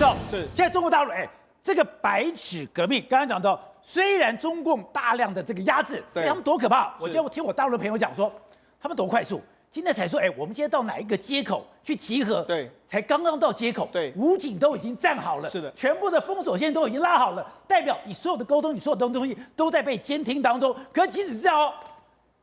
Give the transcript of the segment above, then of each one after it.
道，是现在中国大陆，这个白纸革命，刚刚讲到，虽然中共大量的这个压制，他们多可怕！我今天听我大陆的朋友讲说，他们多快速。今天才说，我们今天到哪一个街口去集合？对，才刚刚到街口，对，武警都已经站好了，是的，全部的封锁线都已经拉好了，代表你所有的沟通，你所有的东西都在被监听当中。可即使这样哦。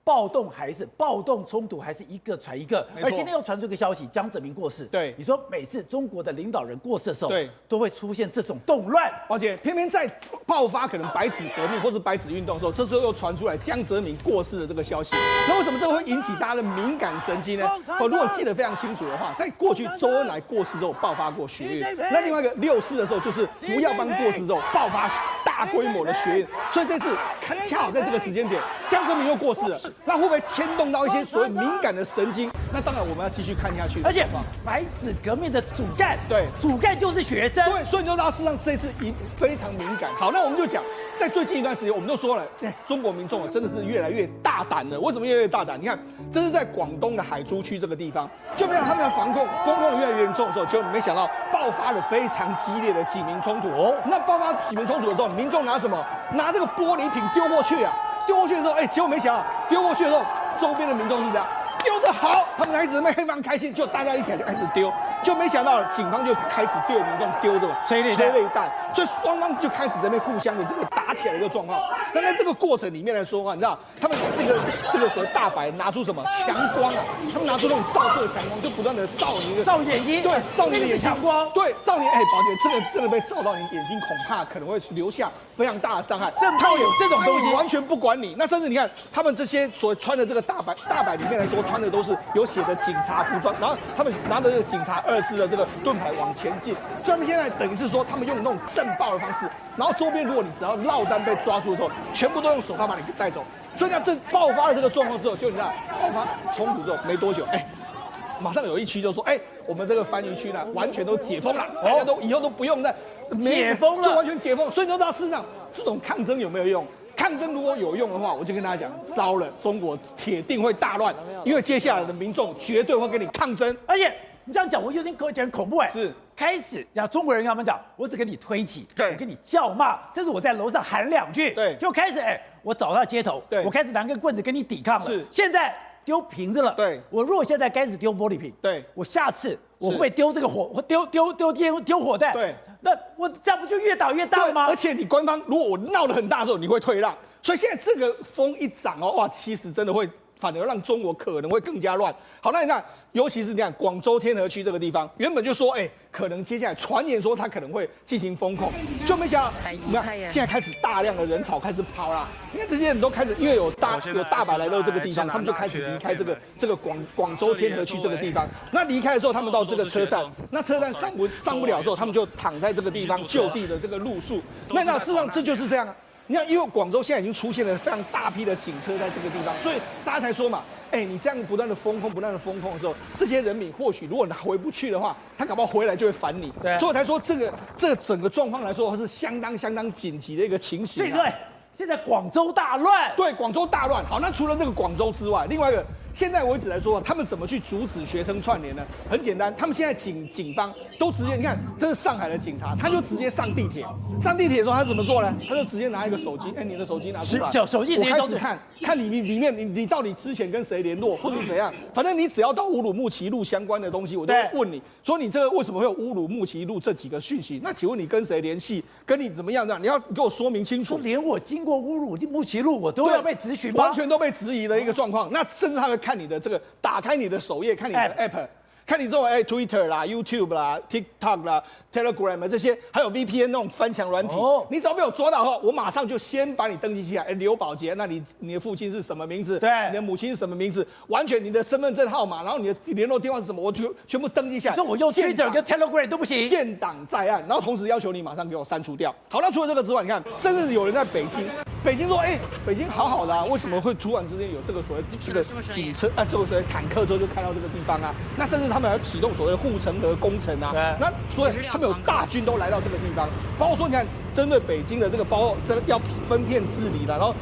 暴动冲突还是一个传一个，而今天又传出一个消息，江泽民过世。对，你说每次中国的领导人过世的时候，对，都会出现这种动乱。而且偏偏在爆发可能白纸革命或是白纸运动的时候，这时候又传出来江泽民过世的这个消息。那为什么这个会引起大家的敏感神经呢？如果记得非常清楚的话，在过去周恩来过世之后爆发过学运，那另外一个6·4的时候就是胡耀邦过世之后爆发大规模的学运，所以这次恰好在这个时间点，江泽民又过世了，那会不会牵动到一些所谓敏感的神经？那当然我们要继续看下去。而且白纸革命的主干，对，主干就是学生，对，所以你就知道事实上这次非常敏感。好，那我们就讲，在最近一段时间，我们都说了，中国民众真的是越来越大胆了。为什么越来越大胆？你看，这是在广东的海珠区这个地方，就没想他们的风控越来越严重之后，就没想到爆发了非常激烈的警民冲突。那爆发警民冲突的时候，民众拿什么？拿这个玻璃瓶丢过去啊！丢过去的时候，结果没想到丢过去的时候，周边的民众是这样丢得好，他们开始非常开心，就大家一起来就开始丢，就没想到警方就开始对民众丢这种催泪弹，所以双方就开始在那边互相的这个打起来的一个状况。那在这个过程里面来说的话，你知道他们这个所谓大白拿出什么强光啊？他们拿出那种照射强光，就不断的照你的眼睛，对，照你的眼睛强光，对，照你宝姐，这个真的被照到你眼睛，恐怕可能会留下非常大的伤害。他有这种东西，完全不管你。那甚至你看他们这些所穿的这个大白里面来说，穿的都是有写的警察服装，然后他们拿着这个警察2字的这个盾牌往前进。所以他们现在等于是说，他们用那种震爆的方式，然后周边如果你只要落单被抓住的时候，全部都用手铐把你给带走。所以呢，这爆发了这个状况之后，就你知道爆发冲突之后没多久，马上有一区就说，我们这个番禺区呢，完全都解封了，大家都以后都不用再解封了，就完全解封。所以你就知道事实上这种抗争有没有用？抗争如果有用的话，我就跟大家讲，糟了，中国铁定会大乱，因为接下来的民众绝对会跟你抗争。而且你这样讲，我有点很恐怖是开始让中国人跟他们讲，我只跟你推挤，对，我跟你叫骂，甚至我在楼上喊2句，对，就开始我走到街头，对，我开始拿根棍子跟你抵抗了。是，现在丢瓶子了，对，我如果现在开始丢玻璃瓶，对，我下次我会不会丢这个火，丢火弹？对，那我这样不就越打越大了吗？而且你官方如果我闹得很大的时候，你会退让。所以现在这个风一涨哇，其实真的会反而让中国可能会更加乱。好，那你看，尤其是你看广州天河区这个地方，原本就说可能接下来传言说他可能会进行封控，就没想到，你看现在开始大量的人潮开始跑啦。你看这些人都开始，因为有大白来到这个地方，他们就开始离开这个广州天河区这个地方。那离开的时候，他们到这个车站，那车站上不了之后，他们就躺在这个地方就地的这个露宿。那事实上这就是这样啊。你看，因为广州现在已经出现了非常大批的警车在这个地方，所以大家才说嘛，你这样不断的封控的时候，这些人民或许如果回不去的话，他搞不好回来就会烦你。对，所以我才说这个整个状况来说是相当紧急的一个情形。对，现在广州大乱。对，广州大乱。好，那除了这个广州之外，另外一个。现在为止来说，他们怎么去阻止学生串联呢？很简单，他们现在警方都直接，你看，这是上海的警察，他就直接上地铁。上地铁的时候，他怎么做呢？他就直接拿一个手机，你的手机拿出来，手机直接我开始看里面你到底之前跟谁联络，或者是怎样？反正你只要到乌鲁木齐路相关的东西，我就会问你说你这个为什么会有乌鲁木齐路这几个讯息？那请问你跟谁联系？跟你怎么样？你要给我说明清楚。连我经过乌鲁木齐路，我都要被质询吗？完全都被质疑的一个状况。那甚至他会看你的这个。打开你的首页，看你的 app， 看你这种Twitter 啦、YouTube 啦、TikTok 啦、Telegram 这些，还有 VPN 那种翻墙软体，你只要被我抓到的话，我马上就先把你登记起来。刘宝杰，那你的父亲是什么名字？对，你的母亲是什么名字？完全你的身份证号码，然后你的联络电话是什么，我就全部登记下来。所以我用 Twitter 跟 Telegram 都不行，建档在案，然后同时要求你马上给我删除掉。好，那除了这个之外，你看，甚至有人在北京说，北京好好的啊，为什么会突然之间有这个所谓这个警车这个所谓坦克车就开到这个地方啊？那甚至他们还要启动所谓的护城河工程啊，那所以他们有大军都来到这个地方，包括说你看针对北京的这个包括这个要分片治理啦，然后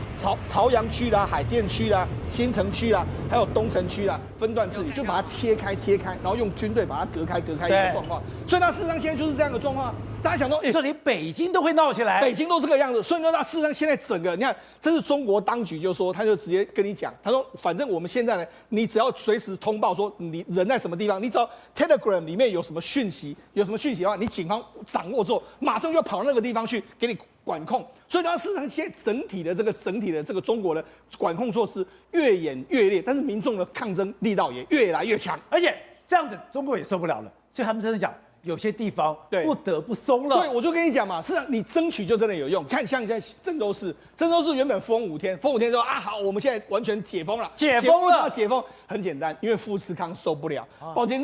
朝阳区啦、海淀区啦、新城区啦，还有东城区啦，分段治理，就把它切开，然后用军队把它隔开一个状况。所以它事实上现在就是这样的状况。大家想说，说连北京都会闹起来，北京都这个样子，所以说它事实上现在整个，你看，这是中国当局就说，他就直接跟你讲，他说，反正我们现在呢，你只要随时通报说你人在什么地方，你只要 Telegram 里面有什么讯息的话，你警方掌握之后，马上就要跑到那个地方去给你管控。所以它事实上现在整体的这个中国的管控措施越演越烈，但是民众的抗争力道也越来越强，而且这样子中国也受不了了，所以他们真的讲。有些地方不得不松了。对，我就跟你讲嘛，是你争取就真的有用。看像在郑州市原本封5天说啊好，我们现在完全解封了，解封很简单，因为富士康受不了。宝杰，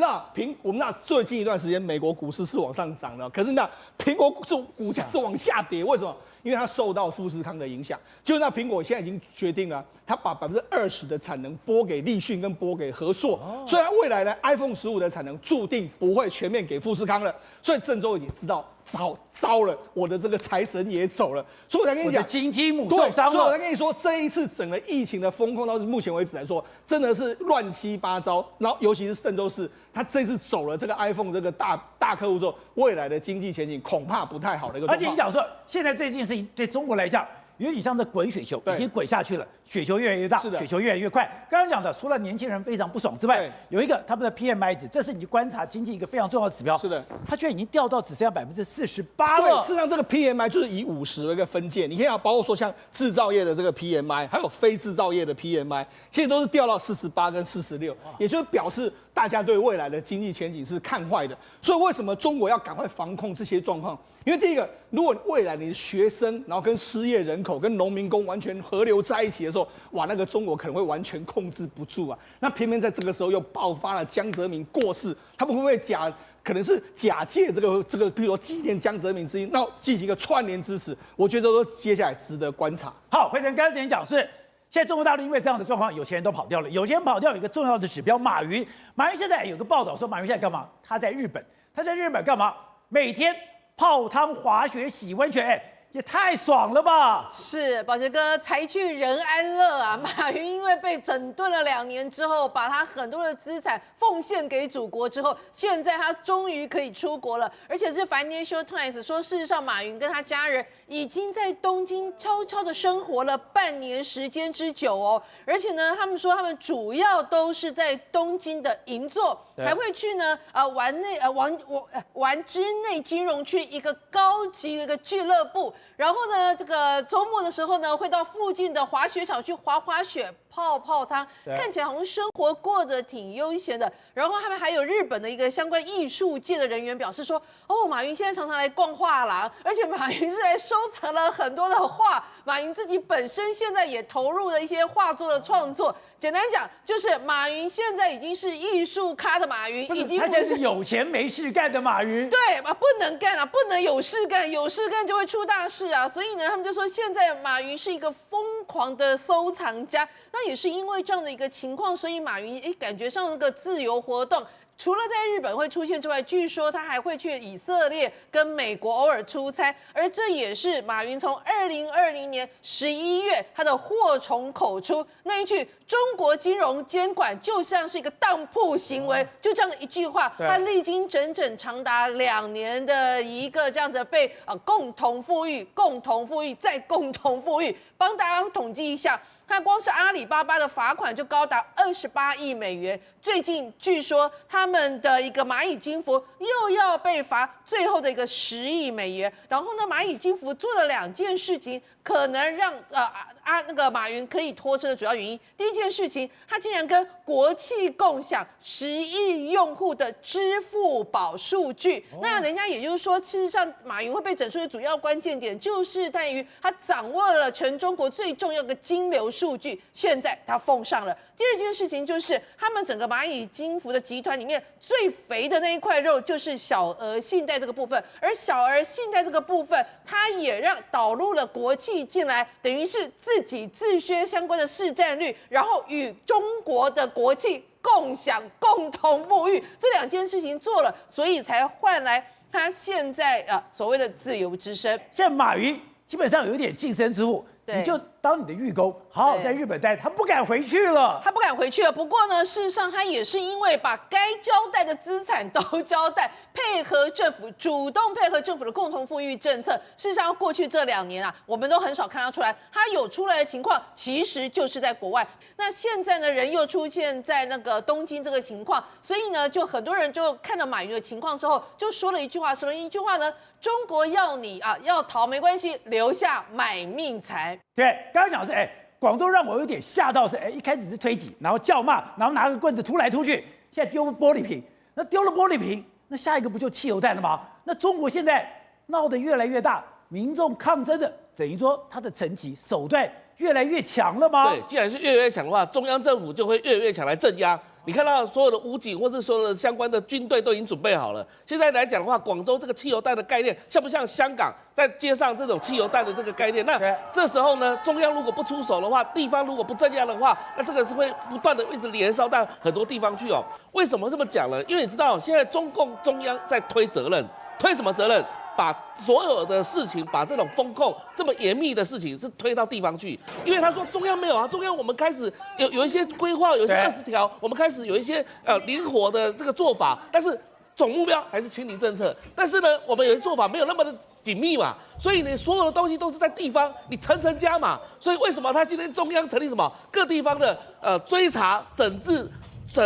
我们最近一段时间美国股市是往上涨的，可是苹果股价是往下跌，为什么？因为它受到富士康的影响，就那苹果现在已经决定了，它把20%的产能拨给立讯跟拨给和硕，所以它未来呢 iPhone 15的产能注定不会全面给富士康了，所以郑州也知道糟了，我的这个财神也走了，所以我才跟你讲，金鸡母受伤了。所以我才跟你说，这一次整个疫情的风控到目前为止来说，真的是乱七八糟。然后尤其是郑州市，他这次走了这个 iPhone 这个大客户之后，未来的经济前景恐怕不太好的一个状况。而且你讲说，现在这件事情对中国来讲，有点像在滚雪球，已经滚下去了，雪球越来越大，雪球越来越快。刚刚讲的，除了年轻人非常不爽之外，有一个他们的 PMI 值，这是你观察经济一个非常重要的指标。是的，它居然已经掉到只剩下48%了。对，事实上这个 PMI 就是以50的一个分界，你可以包括说像制造业的这个 PMI， 还有非制造业的 PMI， 其实都是掉到48跟46，也就是表示大家对未来的经济前景是看坏的。所以为什么中国要赶快防控这些状况？因为第一个，如果未来你的学生，然后跟失业人口、跟农民工完全合流在一起的时候，哇，那个中国可能会完全控制不住啊。那偏偏在这个时候又爆发了江泽民过世，他们会不会可能是假借这个，比如说纪念江泽民之意，那进行一个串联支持？我觉得都接下来值得观察。好，辉成刚才讲是。现在中国大陆因为这样的状况，有钱人都跑掉了。有钱人跑掉有一个重要的指标，马云。马云现在有个报道说，马云现在干嘛？他在日本。他在日本干嘛？每天泡汤、滑雪、洗温泉，也太爽了吧！是，宝杰哥，财去人安乐啊！马云因为被整顿了2年之后，把他很多的资产奉献给祖国之后，现在他终于可以出国了。而且是 Financial Times 说，事实上马云跟他家人已经在东京悄悄的生活了半年时间之久哦。而且呢，他们说他们主要都是在东京的银座，还会去呢玩之内金融区一个高级的一个俱乐部。然后呢，这个周末的时候呢，会到附近的滑雪场去滑雪、泡汤，看起来好像生活过得挺悠闲的。然后他们还有日本的一个相关艺术界的人员表示说，哦，马云现在常常来逛画廊，而且马云是来收藏了很多的画。马云自己本身现在也投入了一些画作的创作。简单讲，就是马云现在已经是艺术咖的马云，已经他现在是有钱没事干的马云。对啊，不能干啊，不能有事干，有事干就会出大事啊。所以呢，他们就说现在马云是一个疯狂的收藏家。那也是因为这样的一个情况，所以马云感觉上那个自由活动。除了在日本会出现之外，据说他还会去以色列跟美国偶尔出差，而这也是马云从2020年11月他的祸从口出那一句“中国金融监管就像是一个当铺行为”，就这样的一句话，他历经整整长达2年的一个这样子被共同富裕、再共同富裕，帮大家统计一下。那光是阿里巴巴的罚款就高达28亿美元。最近据说他们的一个蚂蚁金服又要被罚最后的一个10亿美元。然后呢，蚂蚁金服做了2件事情，可能让那个马云可以脱身的主要原因。第一件事情，他竟然跟国企共享10亿用户的支付宝数据。那人家也就是说，事实上马云会被整出的主要关键点，就是在于他掌握了全中国最重要的金流数据，现在他奉上了。第二件事情就是他们整个蚂蚁金服的集团里面最肥的那一块肉就是小额信贷这个部分，而小额信贷这个部分，它也导入了国企进来，等于是自己自削相关的市占率，然后与中国的国企共享共同富裕，这2件事情做了，所以才换来他现在所谓的自由之身。现在马云基本上有一点净身之户，你就当你的寓工，好好在日本待，他不敢回去了。他不敢回去了。不过呢，事实上他也是因为把该交代的资产都交代，配合政府，主动配合政府的共同富裕政策。事实上，过去这2年啊，我们都很少看到出来，他有出来的情况，其实就是在国外。那现在呢，人又出现在那个东京这个情况，所以呢，就很多人就看到马云的情况之后，就说了一句话，什么一句话呢？中国要你要逃没关系，留下买命财。对，刚刚讲的是广州让我有点吓到是一开始是推挤，然后叫骂，然后拿个棍子突来突去，现在丢玻璃瓶，那丢了玻璃瓶，那下一个不就汽油弹了吗？那中国现在闹得越来越大，民众抗争的等于说他的层级手段越来越强了吗？对，既然是越来越强的话，中央政府就会越来越强来镇压。你看到所有的武警或是所有的相关的军队都已经准备好了。现在来讲的话，广州这个汽油弹的概念，像不像香港在街上这种汽油弹的这个概念？那这时候呢，中央如果不出手的话，地方如果不镇压的话，那这个是会不断的一直连烧到很多地方去哦。为什么这么讲呢？因为你知道，现在中共中央在推责任，推什么责任？把所有的事情，把这种风控这么严密的事情是推到地方去，因为他说中央没有啊，中央我们开始有一些规划，有一些20条，我们开始有一些灵活的这个做法，但是总目标还是清零政策。但是呢，我们有些做法没有那么的紧密嘛，所以你所有的东西都是在地方，你层层加码。所以为什么他今天中央成立什么各地方的追查整治？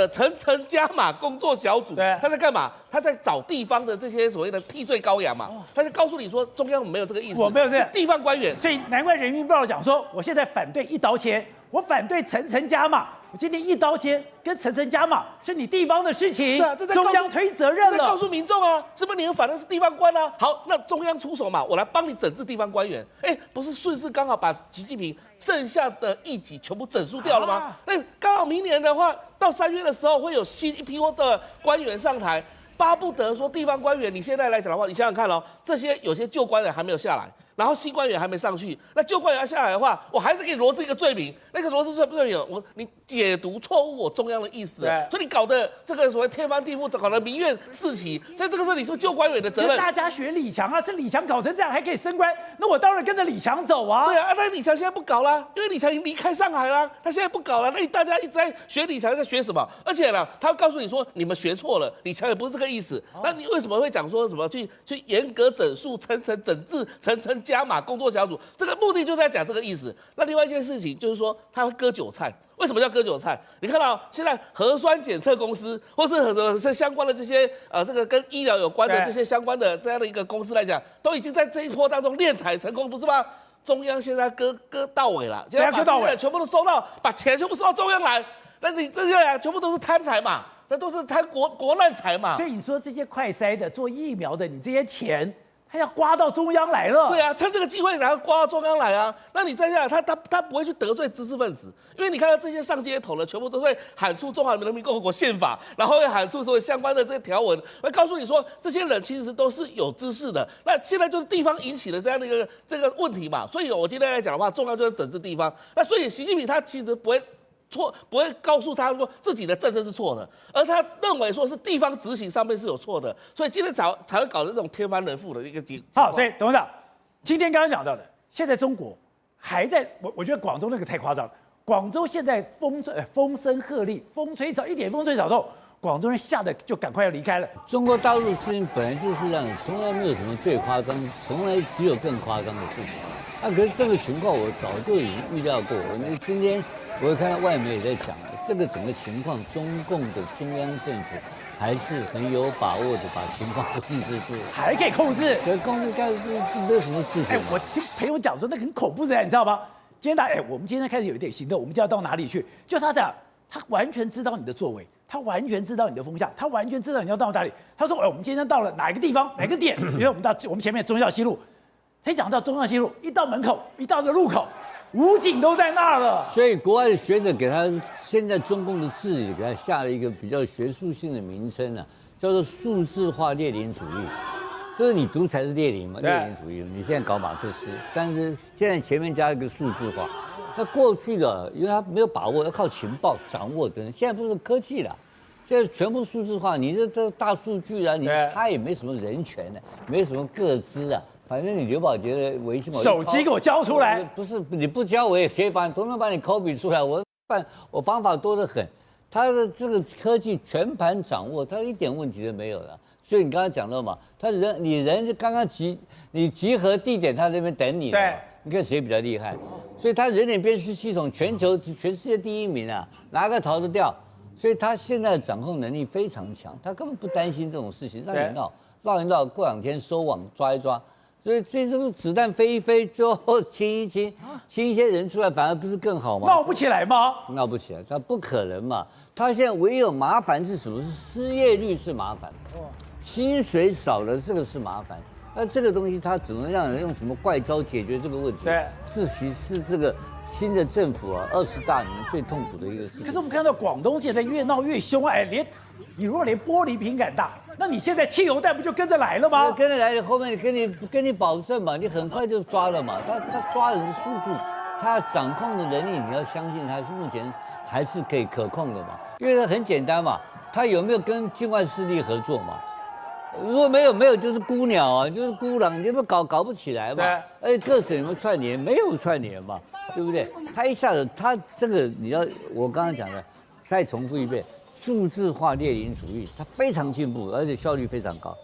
层层加码工作小组，他在干嘛？他在找地方的这些所谓的替罪羔羊嘛。他就告诉你说，中央没有这个意思，我没有这个地方官员。所以难怪人民日报讲说，我现在反对一刀切，我反对层层加码。我今天一刀切跟层层加码是你地方的事情，是啊，这在中央推责任了，在告诉民众啊，是不是你们反正是地方官啊？好，那中央出手嘛，我来帮你整治地方官员。不是顺势刚好把习近平剩下的异己全部整肃掉了吗？那刚好明年的话，到3月的时候会有新一批的官员上台，巴不得说地方官员，你现在来讲的话，你想想看哦，这些有些旧官员还没有下来。然后新官员还没上去，那旧官员要下来的话，我还是给你罗织一个罪名，那个罗织罪名，你解读错误我中央的意思，所以你搞得这个所谓天翻地覆，搞得民怨四起，所以这个是你是旧官员的责任。大家学李强啊，是李强搞成这样还可以升官，那我当然跟着李强走啊。对啊，那李强现在不搞啦，因为李强已经离开上海啦，他现在不搞了，那你大家一直在学李强，在学什么？而且呢，他会告诉你说你们学错了，李强也不是这个意思。那你为什么会讲说什么去严格整肃、层层整治、层层加码工作小组？这个目的就在讲这个意思。那另外一件事情就是说，他会割韭菜。为什么叫割韭菜？你看到现在核酸检测公司，或是相关的这些这个跟医疗有关的这些相关的这样的一个公司来讲，都已经在这一波当中敛财成功，不是吗？中央现在割到尾了，现在把这些全部都收到，把钱全部收到中央来，那你这些人全部都是贪财嘛，那都是贪国难财嘛。所以你说这些快筛的、做疫苗的，你这些钱。他要刮到中央来了，对啊，趁这个机会然后刮到中央来啊。那你再下来，他不会去得罪知识分子，因为你看到这些上街头的，全部都会喊出中华人民共和国宪法，然后会喊出所有相关的这些条文，会告诉你说，这些人其实都是有知识的。那现在就是地方引起的这样的一个这个问题嘛，所以我今天来讲的话，重要就是整治地方。那所以习近平他其实不会告诉他说自己的政策是错的，而他认为说是地方执行上面是有错的，所以今天才会搞这种天翻人覆的一个情况。好，所以董事长，今天刚刚讲到的，现在中国还在，我觉得广州那个太夸张了。广州现在风声鹤唳，风吹草一点风吹草动，广州人吓得就赶快要离开了。中国大陆事情本来就是这样，从来没有什么最夸张，从来只有更夸张的事情。可是这个情况我早就已经预料过。今天我会看到外媒也在讲，这个整个情况，中共的中央政府还是很有把握的把情况控制住，还可以控制。控制该没有什么事情。我听朋友讲说，那很恐怖的，你知道吗？今天我们今天开始有一点行动，我们就要到哪里去？就他讲，他完全知道你的作为，他完全知道你的风向，他完全知道你要到哪里。他说，我们今天到了哪一个地方，哪个点？比如我们到我们前面忠孝西路，才讲到忠孝西路，一到门口，一到这路口。武警都在那儿了，所以国外的学者给他现在中共的治理给他下了一个比较学术性的名称啊，叫做数字化列宁主义。就是你独裁是列宁嘛，列宁主义，你现在搞马克思，但是现在前面加了一个数字化。那过去的，因为他没有把握，要靠情报掌握等，现在不是科技了，现这全部数字化，你这大数据啊，它也没什么人权的，没什么个资啊。反正你刘宝杰的微信，手机给我交出来，不是你不交我也可以统统把你 copy 出来，我方法多得很。他的这个科技全盘掌握，他一点问题都没有了。所以你刚刚讲到嘛，你人就刚刚你集合地点，他这边等你。对，你看谁比较厉害？所以他人脸辨识系统全世界第1名啊，哪个逃得掉？所以他现在的掌控能力非常强，他根本不担心这种事情，让你闹，过2天收网抓一抓。所以这个子弹飞一飞之后清一些人出来，反而不是更好吗？闹不起来吗？闹不起来，他不可能嘛。他现在唯有麻烦是什么？是失业率是麻烦，薪水少了这个是麻烦。那这个东西他只能让人用什么怪招解决这个问题？对，是这个新的政府啊，20大里面最痛苦的一个事情。可是我们看到广东现在越闹越凶，哎，你如果连玻璃瓶敢大，那你现在汽油弹不就跟着来了吗？跟着来，后面跟你保证嘛，你很快就抓了嘛。他抓人的速度，他掌控的能力，你要相信他是目前还是可以可控的嘛。因为它很简单嘛，他有没有跟境外势力合作嘛？如果没有就是孤鸟啊，就是孤狼，你就搞不起来嘛。而且各省有没有串联？没有串联嘛，对不对？他一下子，他这个我刚刚讲的，再重复一遍。数字化猎鹰主义，它非常进步，而且效率非常高。